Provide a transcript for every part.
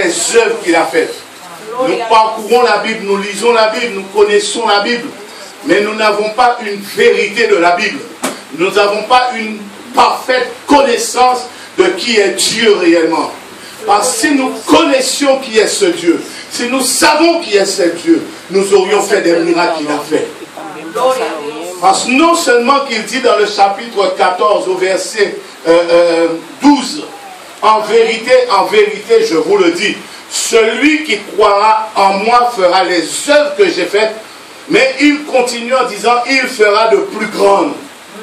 les œuvres qu'il a faites. Nous parcourons la Bible, nous lisons la Bible, nous connaissons la Bible, mais nous n'avons pas une vérité de la Bible. Nous n'avons pas une parfaite connaissance de qui est Dieu réellement. Parce que si nous connaissions qui est ce Dieu, si nous savons qui est ce Dieu, nous aurions fait des miracles qu'il a fait. Parce que non seulement qu'il dit dans le chapitre 14 au verset 12, en vérité, je vous le dis, celui qui croira en moi fera les œuvres que j'ai faites, mais il continue en disant, il fera de plus grandes.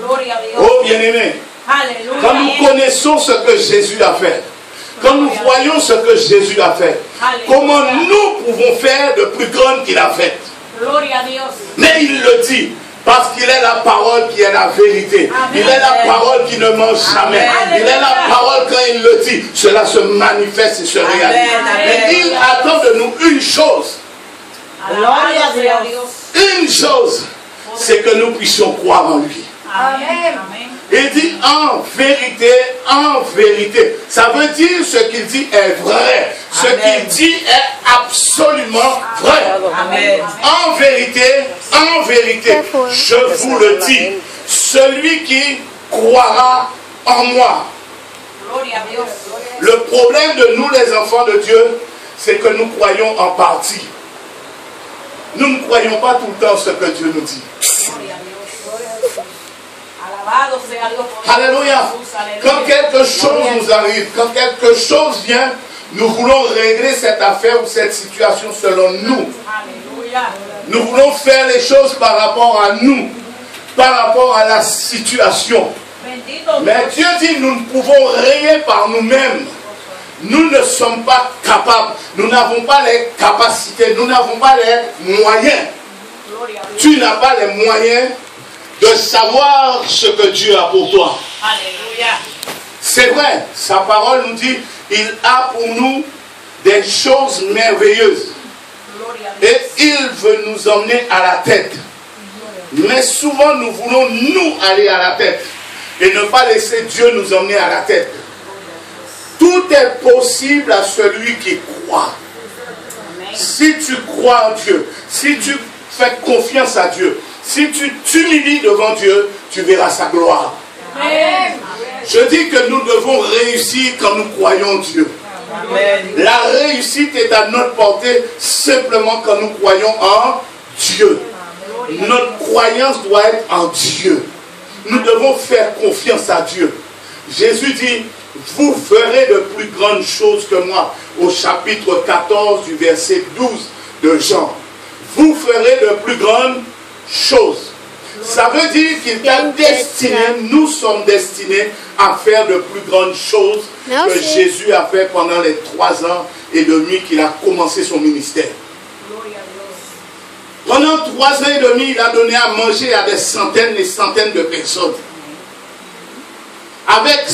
Oh bien-aimé, quand nous connaissons ce que Jésus a fait, quand nous voyons ce que Jésus a fait, comment nous pouvons faire de plus grandes qu'il a faites? Mais il le dit, parce qu'il est la parole qui est la vérité. Il est la parole qui ne ment jamais. Il est la parole quand il le dit, cela se manifeste et se réalise. Mais il attend de nous une chose. Une chose, c'est que nous puissions croire en lui. Amen. Il dit en vérité, en vérité. Ça veut dire ce qu'il dit est vrai. Ce qu'il dit est absolument vrai. Amen. En vérité, je vous le dis, celui qui croira en moi. Le problème de nous les enfants de Dieu, c'est que nous croyons en partie. Nous ne croyons pas tout le temps ce que Dieu nous dit. Alléluia. Quand quelque chose nous arrive, quand quelque chose vient, nous voulons régler cette affaire ou cette situation selon nous. Nous voulons faire les choses par rapport à nous, par rapport à la situation. Mais Dieu dit, nous ne pouvons rien par nous-mêmes. Nous ne sommes pas capables. Nous n'avons pas les capacités. Nous n'avons pas les moyens. Tu n'as pas les moyens de savoir ce que Dieu a pour toi. Alléluia. C'est vrai, sa parole nous dit, il a pour nous des choses merveilleuses. Et il veut nous emmener à la tête. Mais souvent nous voulons nous aller à la tête et ne pas laisser Dieu nous emmener à la tête. Tout est possible à celui qui croit. Si tu crois en Dieu, si tu fais confiance à Dieu, si tu t'humilies devant Dieu, tu verras sa gloire. Amen. Je dis que nous devons réussir quand nous croyons en Dieu. Amen. La réussite est à notre portée simplement quand nous croyons en Dieu. Notre croyance doit être en Dieu. Nous devons faire confiance à Dieu. Jésus dit, vous ferez de plus grandes choses que moi. Au chapitre 14 du verset 12 de Jean. Vous ferez de plus grandes choses. Ça veut dire qu'il t'a destiné, nous sommes destinés à faire de plus grandes choses que Jésus a fait pendant les 3 ans et demi qu'il a commencé son ministère. Pendant 3 ans et demi, il a donné à manger à des centaines et centaines de personnes. Avec